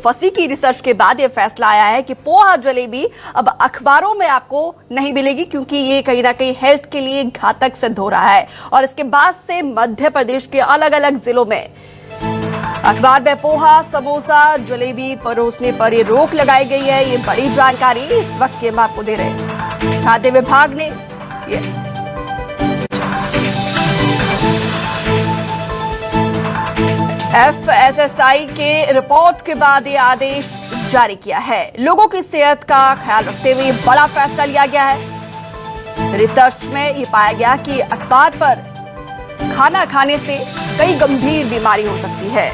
फंसी की रिसर्च के बाद ये फैसला आया है कि पोहा जलेबी अब अखबारों में आपको नहीं मिलेगी, क्योंकि ये कहीं ना कहीं हेल्थ के लिए घातक सिद्ध हो रहा है। और इसके बाद से मध्य प्रदेश के अलग अलग जिलों में अखबार में पोहा, समोसा, जलेबी परोसने पर ये रोक लगाई गई है। ये बड़ी जानकारी इस वक्त की हम आपको दे रहे हैं। खाद्य विभाग ने FSSAI के रिपोर्ट के बाद ये आदेश जारी किया है। लोगों की सेहत का ख्याल रखते हुए बड़ा फैसला लिया गया है। रिसर्च में ये पाया गया कि अखबार पर खाना खाने से कई गंभीर बीमारी हो सकती है।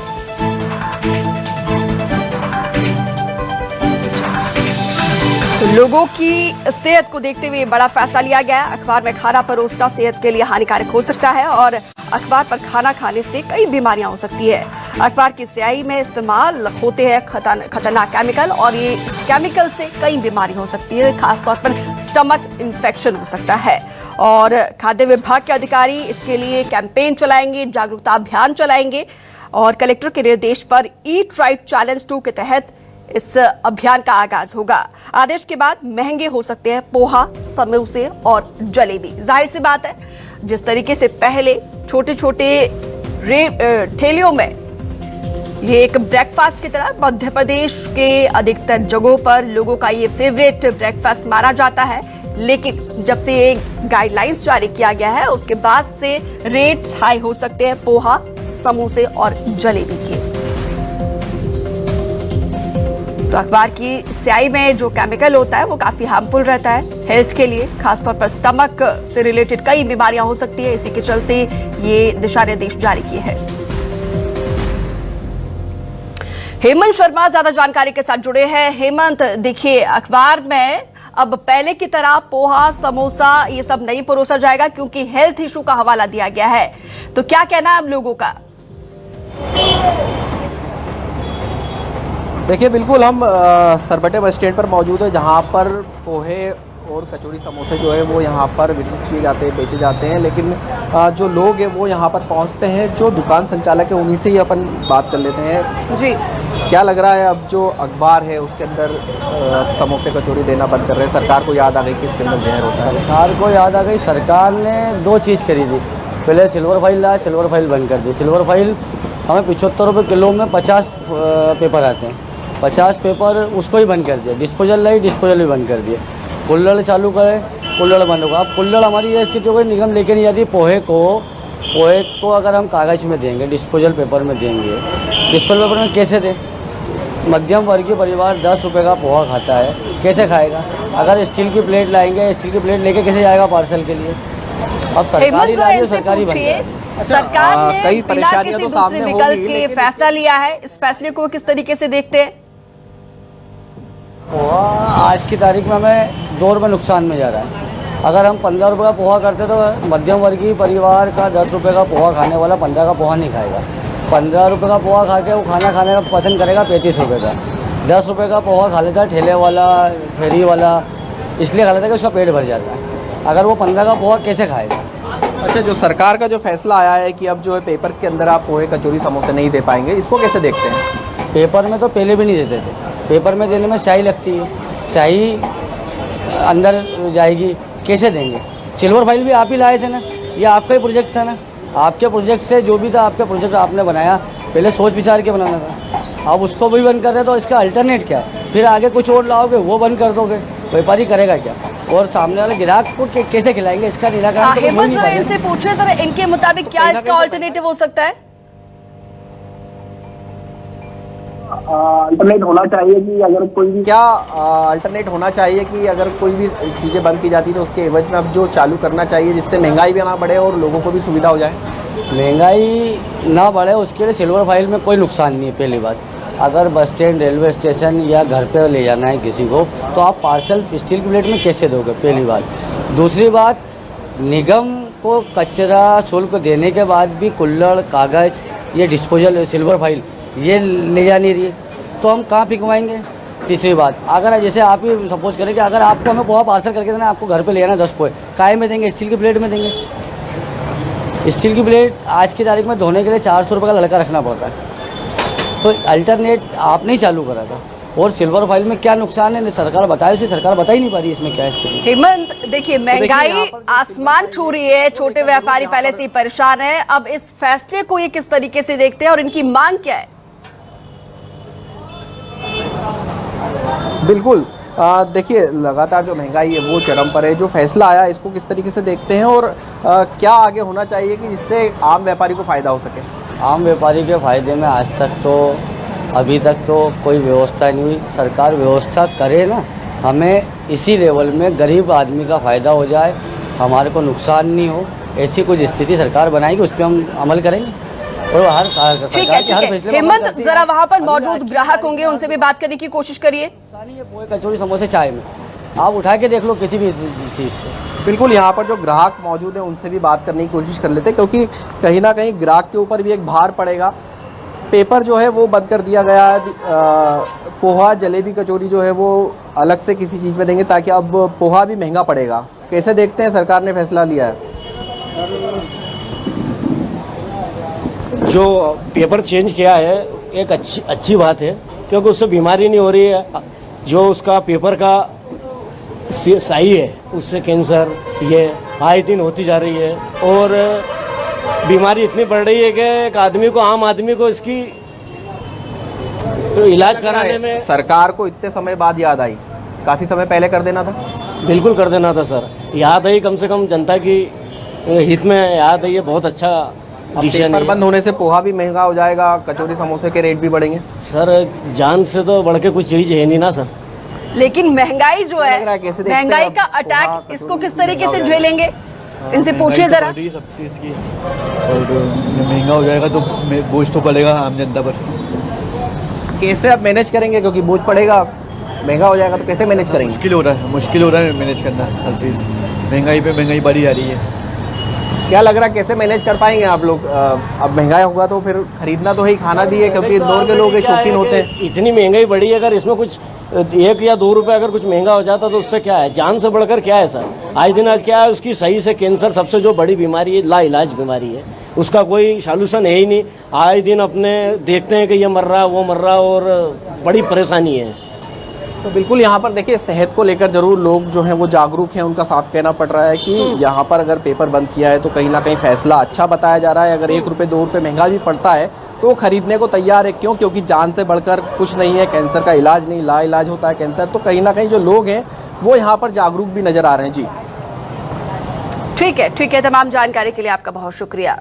तो लोगों की सेहत को देखते हुए बड़ा फैसला लिया गया है। अखबार में खाना परोसना सेहत के लिए हानिकारक हो सकता है और अखबार पर खाना खाने से कई बीमारियां हो सकती है। अखबार की स्याही में इस्तेमाल होते हैं खतरनाक केमिकल और ये केमिकल से कई बीमारी हो सकती है, खासतौर पर स्टमक इन्फेक्शन हो सकता है। और खाद्य विभाग के अधिकारी इसके लिए कैंपेन चलाएंगे, जागरूकता अभियान चलाएंगे और कलेक्टर के निर्देश पर ईट राइट चैलेंज 2 के तहत इस अभियान का आगाज होगा। आदेश के बाद महंगे हो सकते हैं पोहा, समोसे और जलेबी। जाहिर सी बात है, जिस तरीके से पहले छोटे छोटे ठेलियों में ये एक ब्रेकफास्ट की तरह मध्य प्रदेश के अधिकतर जगहों पर लोगों का ये फेवरेट ब्रेकफास्ट माना जाता है, लेकिन जब से ये गाइडलाइंस जारी किया गया है उसके बाद से रेट्स हाई हो सकते हैं पोहा, समोसे और जलेबी के। तो अखबार की स्याही में जो केमिकल होता है वो काफी हार्मफुल रहता है हेल्थ के लिए, खासतौर पर स्टमक से रिलेटेड कई बीमारियां हो सकती है। इसी के चलते ये दिशा निर्देश जारी किए हैं। हेमंत शर्मा ज्यादा जानकारी के साथ जुड़े हैं। हेमंत, देखिए अखबार में अब पहले की तरह पोहा, समोसा ये सब नहीं परोसा जाएगा क्योंकि हेल्थ इशू का हवाला दिया गया है। तो क्या कहना है अब लोगों का? देखिए, बिल्कुल हम सरबटे बस स्टैंड पर मौजूद है, जहां पर पोहे और कचौड़ी समोसे जो है वो यहाँ पर वितरित किए जाते हैं, बेचे जाते हैं। लेकिन जो लोग हैं वो यहाँ पर पहुँचते हैं, जो दुकान संचालक है उन्हीं से ही अपन बात कर लेते हैं। जी, क्या लग रहा है अब जो अखबार है उसके अंदर समोसे कचौड़ी देना बंद कर रहे हैं? सरकार को याद आ गई कि इसके अंदर जहर होता है। सरकार को याद आ गई। सरकार ने 2 चीज़ खरीदी। पहले सिल्वर फाइल लाया, सिल्वर फाइल बंद कर दी। सिल्वर फाइल हमें 75 रुपये किलो में 50 पेपर आते हैं, 50 पेपर उसको ही बंद कर दिया। डिस्पोजल लाई, डिस्पोजल भी बंद कर दिए। कुल्हड़ चालू करे, कुल्हड़ बंद होगा। अब कुल्हड़ हमारी ये स्थिति हो गई, निगम लेके नहीं जाती। पोहे को अगर हम कागज़ में देंगे, डिस्पोजल पेपर में देंगे, डिस्पोजल पेपर में कैसे दें? मध्यम वर्गीय परिवार 10 रुपये का पोहा खाता है, कैसे खाएगा? अगर स्टील की प्लेट लाएंगे, स्टील की प्लेट लेके कैसे जाएगा पार्सल के लिए? अब सरकारी ला रही है, सरकारी बन रहा है। सरकार ने कई बिना परेशानियां किसी तो सामने दूसरे विकल्प होगी, के फैसला लिया है। इस फैसले को किस तरीके से देखते हैं? पोहा आज की तारीख में हमें 2 रुपये नुकसान में जा रहा है। अगर हम 15 रुपये का पोहा करते तो मध्यम वर्गीय परिवार का 10 रुपये का पोहा खाने वाला 15 का पोहा नहीं खाएगा। 15 रुपये का पोहा खा के वो खाना खाने का पसंद करेगा 35 रुपये का। 10 रुपये का पोहा खा लेता है ठेले वाला, फेरी वाला, इसलिए खा लेता है कि उसका पेट भर जाता है। अगर वो 15 का पोहा कैसे खाएगा? अच्छा, जो सरकार का जो फैसला आया है कि अब जो है पेपर के अंदर आप पोहे, कचौड़ी, समोसे नहीं दे पाएंगे, इसको कैसे देखते हैं? पेपर में तो पहले भी नहीं देते थे। पेपर में देने में स्याही लगती है, स्याही अंदर जाएगी, कैसे देंगे? सिल्वर फाइल भी आप ही लाए थे ना, ये आपका ही प्रोजेक्ट था ना। आपके प्रोजेक्ट से जो भी था, आपका प्रोजेक्ट आपने बनाया, पहले सोच विचार के बनाना था। अब उसको भी बंद कर रहे तो इसका अल्टरनेट क्या है? फिर आगे कुछ और लाओगे, वो बंद कर दोगे, व्यापारी करेगा क्या? और सामने वाले ग्राहक को कैसे खिलाएंगे? इसका निराकरण हेमंत सर, इनसे पूछे सर, इनके मुताबिक क्या इसका अल्टरनेटिव हो सकता है? अल्टरनेट होना चाहिए कि अगर कोई भी अल्टरनेट होना चाहिए कि अगर कोई भी चीज़ें बंद की जाती तो उसके एवज में अब जो चालू करना चाहिए, जिससे महंगाई भी ना बढ़े और लोगों को भी सुविधा हो जाए। महंगाई ना बढ़े उसके लिए सिल्वर फाइल में कोई नुकसान नहीं है। पहली बात, अगर बस स्टैंड, रेलवे स्टेशन या घर पे ले जाना है किसी को, तो आप पार्सल स्टील की प्लेट में कैसे दोगे? पहली बात। दूसरी बात, निगम को कचरा शुल्क देने के बाद भी कुल्हड़, कागज़, ये डिस्पोजल सिल्वर फाइल ये ले जा नहीं रही है, तो हम कहाँ फिकवाएंगे? तीसरी बात, अगर जैसे आप ही सपोज करें कि अगर आपको हमें पोहा पार्सल करके देना, आपको घर पे ले आना 10 पोहे, काय में देंगे? स्टील की प्लेट में देंगे। स्टील की प्लेट आज की तारीख में धोने के लिए 400 रुपये का लड़का रखना पड़ता है। तो अल्टरनेट आपने ही चालू करा था। और सिल्वर फाइल में क्या नुकसान है सरकार बताए, उसे सरकार बता ही नहीं पा रही इसमें क्या है। हेमंत, देखिए महंगाई आसमान छू रही है, छोटे व्यापारी पहले से ही परेशान है। अब इस फैसले को ये किस तरीके से देखते हैं और इनकी मांग क्या है? बिल्कुल, देखिए लगातार जो महंगाई है वो चरम पर है। जो फैसला आया इसको किस तरीके से देखते हैं और क्या आगे होना चाहिए कि जिससे आम व्यापारी को फ़ायदा हो सके? आम व्यापारी के फ़ायदे में आज तक तो अभी तक तो कोई व्यवस्था नहीं हुई। सरकार व्यवस्था करे ना, हमें इसी लेवल में गरीब आदमी का फ़ायदा हो जाए, हमारे को नुकसान नहीं हो, ऐसी कुछ स्थिति सरकार बनाएगी, उस पर हम अमल करेंगे। और हर ठीक है। हेमंत, जरा वहाँ पर मौजूद ग्राहक होंगे, उनसे भी बात करने की कोशिश करिए। पोहे कचौड़ी समोसे चाय में आप उठा के देख लो किसी भी चीज़ से। बिल्कुल, यहाँ पर जो ग्राहक मौजूद हैं उनसे भी बात करने की कोशिश कर लेते हैं, क्योंकि कहीं ना कहीं ग्राहक के ऊपर भी एक भार पड़ेगा। पेपर जो है वो बंद कर दिया गया है। पोहा, जलेबी, कचौड़ी जो है वो अलग से किसी चीज़ में देंगे, ताकि अब पोहा भी महंगा पड़ेगा। कैसे देखते हैं सरकार ने फैसला लिया है? जो पेपर चेंज किया है एक अच्छी बात है, क्योंकि उससे बीमारी नहीं हो रही है। जो उसका पेपर का सही है उससे कैंसर ये आए दिन होती जा रही है, और बीमारी इतनी बढ़ रही है कि एक आदमी को, आम आदमी को इसकी इलाज कराने में सरकार को इतने समय बाद याद आई, काफ़ी समय पहले कर देना था। बिल्कुल कर देना था सर। याद आई, कम से कम जनता की हित में याद आई है। बहुत अच्छा डिसीजन पेपर है। बंद होने से पोहा भी महंगा हो जाएगा, कचौड़ी समोसे के रेट भी बढ़ेंगे। सर जान से तो बढ़ के कुछ चीज़ है नहीं ना सर। लेकिन महंगाई जो है, लग रहा है कैसे देखते हैं महंगाई अब का पोहा, अटैक, कचौड़ी इसको किस तरीके से महंगा हो झेलेंगे? इनसे पूछिए जरा। सब चीज़ की, और महंगा हो जाएगा तो बोझ तो पड़ेगा आम जनता पर। कैसे आप मैनेज करेंगे, क्योंकि बोझ पड़ेगा, महंगा हो जाएगा तो कैसे मैनेज करेंगे? मुश्किल हो रहा है मैनेज करना हर चीज़। महंगाई पे महंगाई बढ़ी जा रही है। क्या लग रहा है कैसे मैनेज कर पाएंगे आप लोग? अब महंगाई होगा तो फिर खरीदना तो है, खाना भी है, क्योंकि इंदौर के लोग शौकीन होते हैं। इतनी महंगाई बढ़ी है, अगर इसमें कुछ 1 या 2 रुपए अगर कुछ महंगा हो जाता तो उससे क्या है? जान से बढ़कर क्या है सर? आज क्या है, उसकी सही से कैंसर सबसे जो बड़ी बीमारी है, लाइलाज बीमारी है, उसका कोई सॉल्यूशन है ही नहीं। आए दिन अपने देखते हैं कि ये मर रहा वो मर रहा, और बड़ी परेशानी है। तो बिल्कुल यहाँ पर देखिए सेहत को लेकर जरूर लोग जो हैं वो जागरूक हैं। उनका साथ कहना पड़ रहा है कि यहाँ पर अगर पेपर बंद किया है तो कहीं ना कहीं फैसला अच्छा बताया जा रहा है। अगर 1 रुपये 2 रुपये महंगा भी पड़ता है तो वो खरीदने को तैयार है। क्यों? क्योंकि जान से बढ़कर कुछ नहीं है। कैंसर का इलाज नहीं, लाइलाज होता है कैंसर। तो कहीं ना कहीं जो लोग हैं वो यहाँ पर जागरूक भी नजर आ रहे हैं। जी ठीक है। तमाम जानकारी के लिए आपका बहुत शुक्रिया।